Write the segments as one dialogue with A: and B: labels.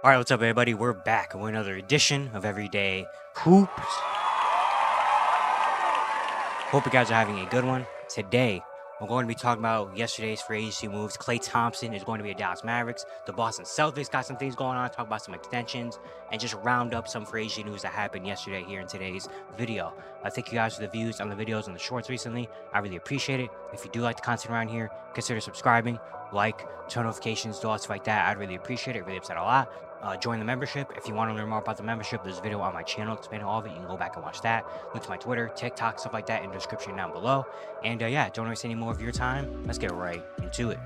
A: All right, what's up, everybody? We're back with another edition of Everyday Hoops. Hope you guys are having a good one. Today, we're going to be talking about yesterday's free agency moves. Klay Thompson is going to be at Dallas Mavericks. The Boston Celtics got some things going on. Talk about some extensions and just round up some free agency news that happened yesterday here in today's video. Thank you guys for the views on the videos and the shorts recently. I really appreciate it. If you do like the content around here, consider subscribing, like, turn notifications, do all stuff like that. I'd really appreciate it. It really upset a lot. Join the membership. If you want to learn more about the membership, there's a video on my channel explaining all of it. You can go back and watch that. Link to my Twitter, TikTok, stuff like that in the description down below. And yeah, don't waste any more of your time. Let's get right into it.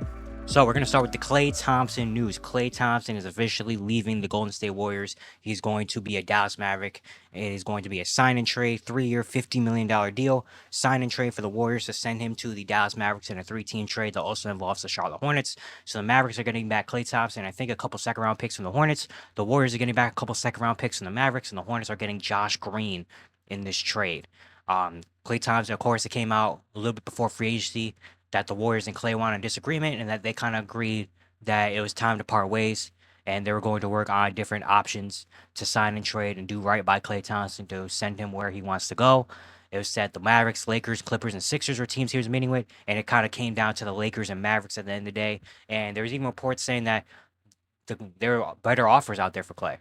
A: So we're going to start with the Klay Thompson news. Klay Thompson is officially leaving the Golden State Warriors. He's going to be a Dallas Maverick. It is going to be a sign and trade, 3-year, $50 million deal. Sign and trade for the Warriors to send him to the Dallas Mavericks in a 3-team trade that also involves the Charlotte Hornets. So the Mavericks are getting back Klay Thompson, I think a couple second-round picks from the Hornets. The Warriors are getting back a couple second-round picks from the Mavericks, and the Hornets are getting Josh Green in this trade. Klay Thompson, of course, it came out a little bit before free agency that the Warriors and Klay were in disagreement and that they kind of agreed that it was time to part ways and they were going to work on different options to sign and trade and do right by Klay Thompson to send him where he wants to go. It was said the Mavericks, Lakers, Clippers, and Sixers were teams he was meeting with, and it kind of came down to the Lakers and Mavericks at the end of the day. And there was even reports saying that there are better offers out there for Klay.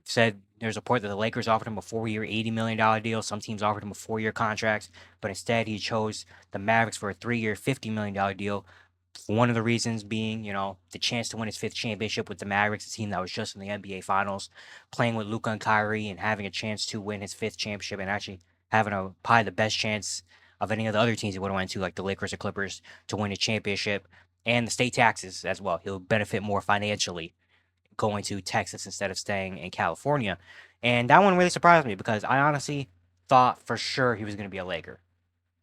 A: Said there's a report that the Lakers offered him a 4-year, $80 million deal. Some teams offered him a 4-year contract, but instead he chose the Mavericks for a 3-year, $50 million deal. One of the reasons being, the chance to win his 5th championship with the Mavericks, a team that was just in the NBA Finals, playing with Luka and Kyrie and having a chance to win his 5th championship and actually having probably the best chance of any of the other teams he would have went to, like the Lakers or Clippers, to win a championship, and the state taxes as well. He'll benefit more financially going to Texas instead of staying in California. And that one really surprised me because I honestly thought for sure he was going to be a Laker.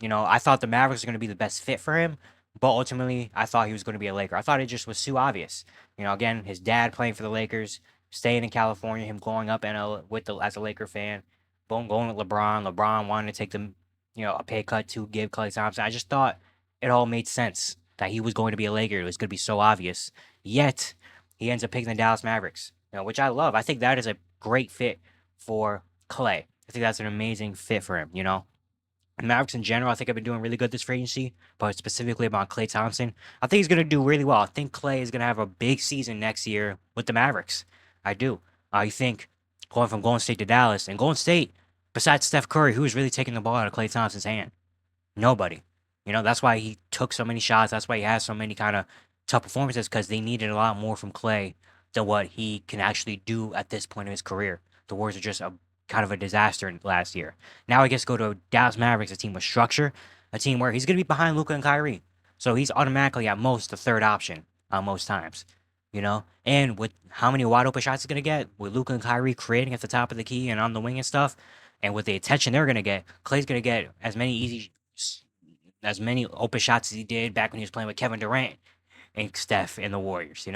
A: I thought the Mavericks were going to be the best fit for him, but ultimately I thought he was going to be a Laker. I thought it just was too obvious. Again, his dad playing for the Lakers, staying in California, him growing up as a Laker fan, going with LeBron. LeBron wanted to take a pay cut to give Klay Thompson. I just thought it all made sense that he was going to be a Laker. It was going to be so obvious. Yet he ends up picking the Dallas Mavericks, which I love. I think that is a great fit for Klay. I think that's an amazing fit for him, The Mavericks in general, I think have been doing really good this free agency, but specifically about Klay Thompson, I think he's going to do really well. I think Klay is going to have a big season next year with the Mavericks. I do. I think going from Golden State to Dallas, and Golden State, besides Steph Curry, who is really taking the ball out of Klay Thompson's hand? Nobody. That's why he took so many shots. That's why he has so many kind of tough performances, because they needed a lot more from Klay than what he can actually do at this point in his career. The Warriors are just a kind of a disaster last year. Now he gets to go to Dallas Mavericks, a team with structure, a team where he's going to be behind Luka and Kyrie. So he's automatically at most the third option on most times, And with how many wide open shots he's going to get, with Luka and Kyrie creating at the top of the key and on the wing and stuff, and with the attention they're going to get, Klay's going to get as many open shots as he did back when he was playing with Kevin Durant and Steph and the Warriors,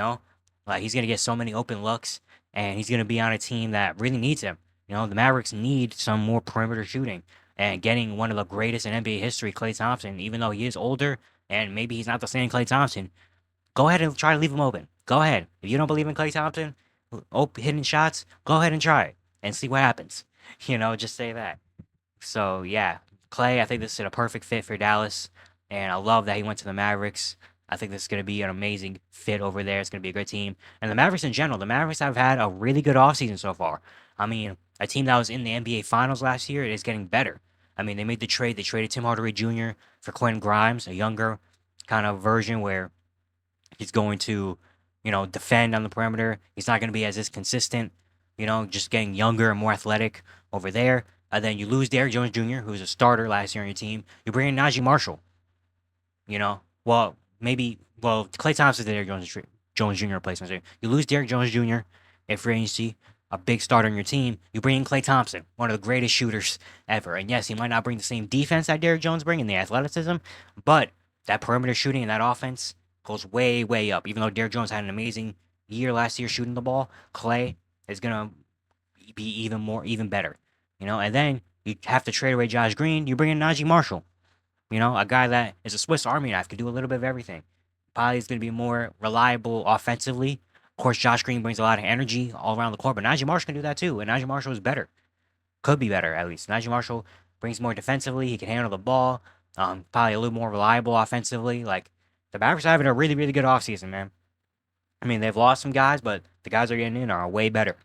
A: Like, he's going to get so many open looks, and he's going to be on a team that really needs him. The Mavericks need some more perimeter shooting, and getting one of the greatest in NBA history, Klay Thompson, even though he is older and maybe he's not the same Klay Thompson, go ahead and try to leave him open. Go ahead. If you don't believe in Klay Thompson, hitting shots, go ahead and try it and see what happens. Just say that. So, yeah, Klay, I think this is a perfect fit for Dallas, and I love that he went to the Mavericks. I think this is going to be an amazing fit over there. It's going to be a great team. And the Mavericks in general, the Mavericks have had a really good offseason so far. I mean, a team that was in the NBA Finals last year is getting better. I mean, they made the trade. They traded Tim Hardaway Jr. for Quentin Grimes, a younger kind of version where he's going to, defend on the perimeter. He's not going to be as consistent, just getting younger and more athletic over there. And then you lose Derrick Jones Jr., who was a starter last year on your team. You bring in Najee Marshall. Klay Thompson's the Derrick Jones Jr. replacement. You lose Derrick Jones Jr. in free agency, a big starter on your team. You bring in Klay Thompson, one of the greatest shooters ever. And yes, he might not bring the same defense that Derrick Jones brings and the athleticism, but that perimeter shooting and that offense goes way, way up. Even though Derrick Jones had an amazing year last year shooting the ball, Klay is going to be even better. And then you have to trade away Josh Green. You bring in Najee Marshall. A guy that is a Swiss Army knife, can do a little bit of everything. Probably is going to be more reliable offensively, Of course, Josh Green brings a lot of energy all around the court, but Najee Marshall can do that too, and Najee Marshall is better. Could be better, at least. Najee Marshall brings more defensively. He can handle the ball. Probably a little more reliable offensively. Like, the Mavericks are having a really, really good offseason, man. I mean, they've lost some guys, but the guys they're getting in are way better.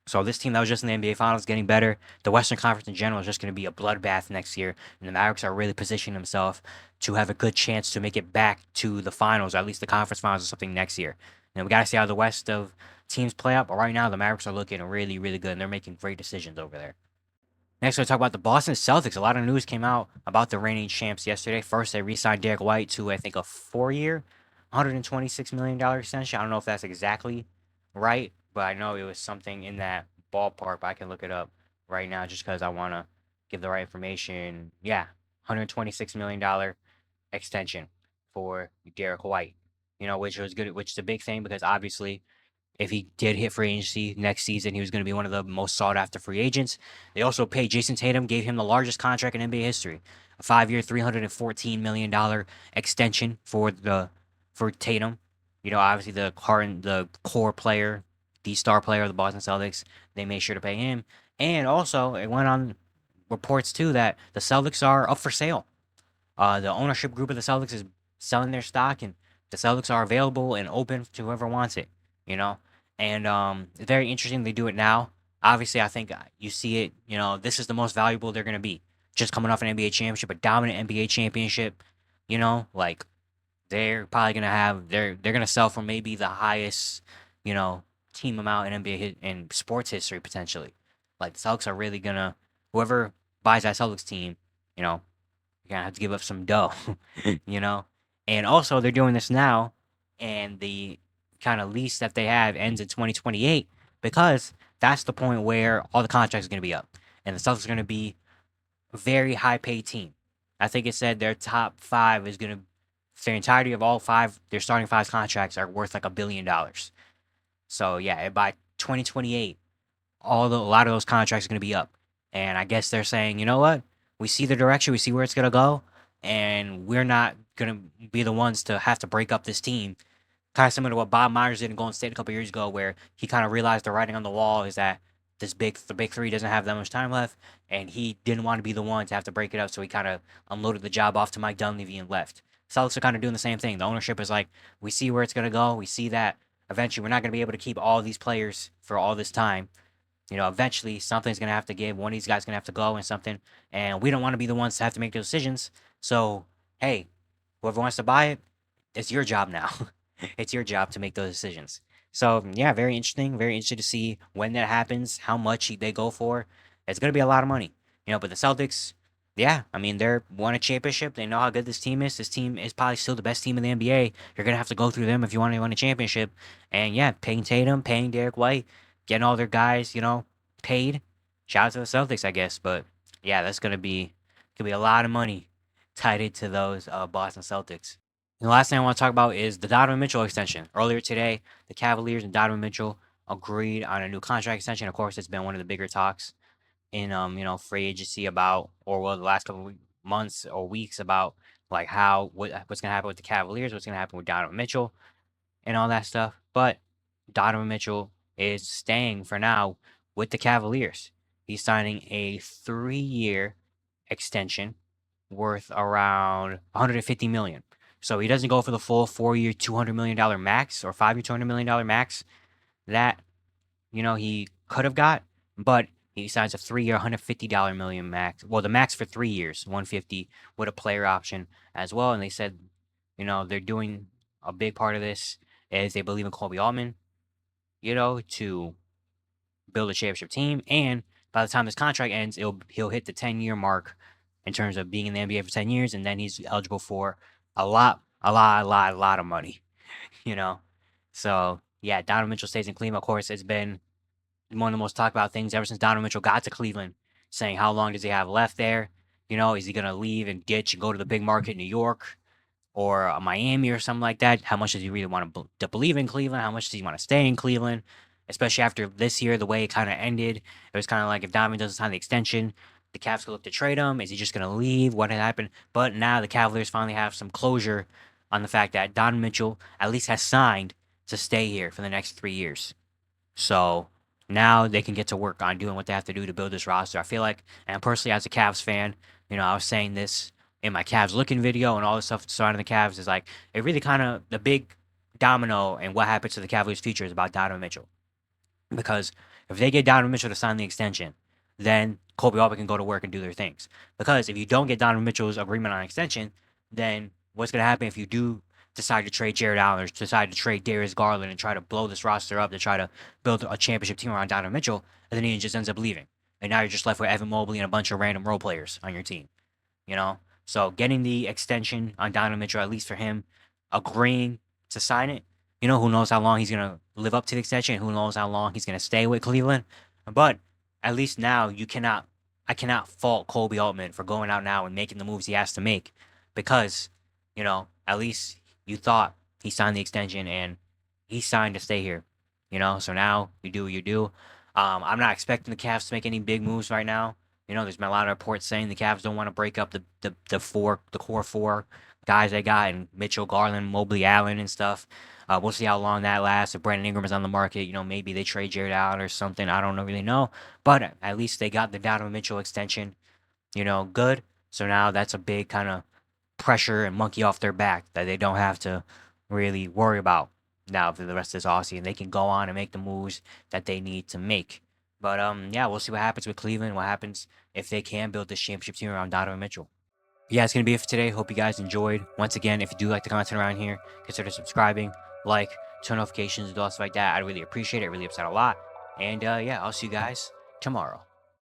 A: So this team that was just in the NBA Finals is getting better. The Western Conference in general is just going to be a bloodbath next year, and the Mavericks are really positioning themselves to have a good chance to make it back to the finals, or at least the conference finals or something next year. And we got to see how the West of teams play out. But right now, the Mavericks are looking really, really good, and they're making great decisions over there. Next, we're going to talk about the Boston Celtics. A lot of news came out about the reigning champs yesterday. First, they re-signed Derek White to, I think, a 4-year, $126 million extension. I don't know if that's exactly right, but I know it was something in that ballpark. But I can look it up right now just because I want to give the right information. Yeah, $126 million extension for Derek White. Which was good, which is a big thing because obviously if he did hit free agency next season, he was going to be one of the most sought after free agents. They also paid Jason Tatum, gave him the largest contract in NBA history, a 5-year, $314 million extension for Tatum. Obviously the core player, the star player of the Boston Celtics, they made sure to pay him. And also, it went on reports too that the Celtics are up for sale. The ownership group of the Celtics is selling their stock, and the Celtics are available and open to whoever wants it. You know, and it's very interesting they do it now. Obviously, I think you see it. This is the most valuable they're gonna be. Just coming off an NBA championship, a dominant NBA championship. Like they're probably gonna have they're gonna sell for maybe the highest you know team amount in in sports history potentially. Like the Celtics are really gonna whoever buys that Celtics team, you know, you're gonna have to give up some dough, you know. And also they're doing this now, and the kind of lease that they have ends in 2028 because that's the point where all the contracts are gonna be up, and the Celtics are gonna be a very high paid team. I think it said their top five is gonna their entirety of all five their starting five contracts are worth like $1 billion. So yeah, by 2028, a lot of those contracts are going to be up. And I guess they're saying, you know what? We see the direction, we see where it's going to go, and we're not going to be the ones to have to break up this team. Kind of similar to what Bob Myers did in Golden State a couple years ago, where he kind of realized the writing on the wall is that the big three doesn't have that much time left, and he didn't want to be the one to have to break it up, so he kind of unloaded the job off to Mike Dunleavy and left. Celtics are kind of doing the same thing. The ownership is like, we see where it's going to go. We see that eventually we're not going to be able to keep all these players for all this time. Eventually something's gonna have to give. One of these guys gonna have to go and something, and we don't want to be the ones to have to make those decisions. So, hey, whoever wants to buy it, it's your job now. It's your job to make those decisions. So, yeah, very interesting. Very interested to see when that happens, how much they go for. It's gonna be a lot of money, But the Celtics, yeah, I mean, they're won a championship. They know how good this team is. This team is probably still the best team in the NBA. You're gonna have to go through them if you want to win a championship. And yeah, paying Tatum, paying Derek White, getting all their guys, paid. Shout out to the Celtics, I guess. But yeah, that's gonna be a lot of money tied into those Boston Celtics. And the last thing I want to talk about is the Donovan Mitchell extension. Earlier today, the Cavaliers and Donovan Mitchell agreed on a new contract extension. Of course, it's been one of the bigger talks in free agency about, or well, the last couple of months or weeks about like what's gonna happen with the Cavaliers, what's gonna happen with Donovan Mitchell, and all that stuff. But Donovan Mitchell is staying for now with the Cavaliers. He's signing a 3-year extension worth around 150 million. So he doesn't go for the full 4-year, $200 million max or 5-year, $200 million max that he could have got, but he signs a 3-year, $150 million max. Well, the max for 3 years, 150 with a player option as well. And they said, they're doing a big part of this is they believe in Kobe Altman, to build a championship team. And by the time this contract ends, he'll hit the 10-year mark in terms of being in the NBA for 10 years, and then he's eligible for a lot of money, you know. So yeah, Donovan Mitchell stays in Cleveland. Of course, it's been one of the most talked about things ever since Donovan Mitchell got to Cleveland, saying how long does he have left there? Is he gonna leave and ditch and go to the big market in New York or Miami or something like that? How much does he really want to believe in Cleveland? How much does he want to stay in Cleveland? Especially after this year, the way it kind of ended, it was kind of like if Donovan doesn't sign the extension, the Cavs could look to trade him. Is he just gonna leave? What had happened? But now the Cavaliers finally have some closure on the fact that Donovan Mitchell at least has signed to stay here for the next 3 years. So now they can get to work on doing what they have to do to build this roster. I feel like, and personally as a Cavs fan, I was saying this in my Cavs looking video and all the stuff surrounding the Cavs is like, it really kind of, the big domino and what happens to the Cavaliers' future is about Donovan Mitchell. Because if they get Donovan Mitchell to sign the extension, then Kobe Albert can go to work and do their things. Because if you don't get Donovan Mitchell's agreement on extension, then what's going to happen if you do decide to trade Jared Allen or decide to trade Darius Garland and try to blow this roster up to try to build a championship team around Donovan Mitchell, and then he just ends up leaving. And now you're just left with Evan Mobley and a bunch of random role players on your team. So getting the extension on Donovan Mitchell, at least for him, agreeing to sign it, who knows how long he's going to live up to the extension, who knows how long he's going to stay with Cleveland. But at least now I cannot fault Kobe Altman for going out now and making the moves he has to make because, at least you thought he signed the extension and he signed to stay here, so now you do what you do. I'm not expecting the Cavs to make any big moves right now. There's been a lot of reports saying the Cavs don't want to break up the core four guys they got, and Mitchell, Garland, Mobley, Allen, and stuff. We'll see how long that lasts. If Brandon Ingram is on the market, maybe they trade Jared Allen or something. I don't really know. But at least they got the Donovan Mitchell extension, good. So now that's a big kind of pressure and monkey off their back that they don't have to really worry about now for the rest of this offseason. They can go on and make the moves that they need to make. But yeah, we'll see what happens with Cleveland, what happens if they can build this championship team around Donovan Mitchell. Yeah, it's going to be it for today. Hope you guys enjoyed. Once again, if you do like the content around here, consider subscribing, like, turn notifications, and all stuff like that. I'd really appreciate it. It really upset a lot. And yeah, I'll see you guys tomorrow.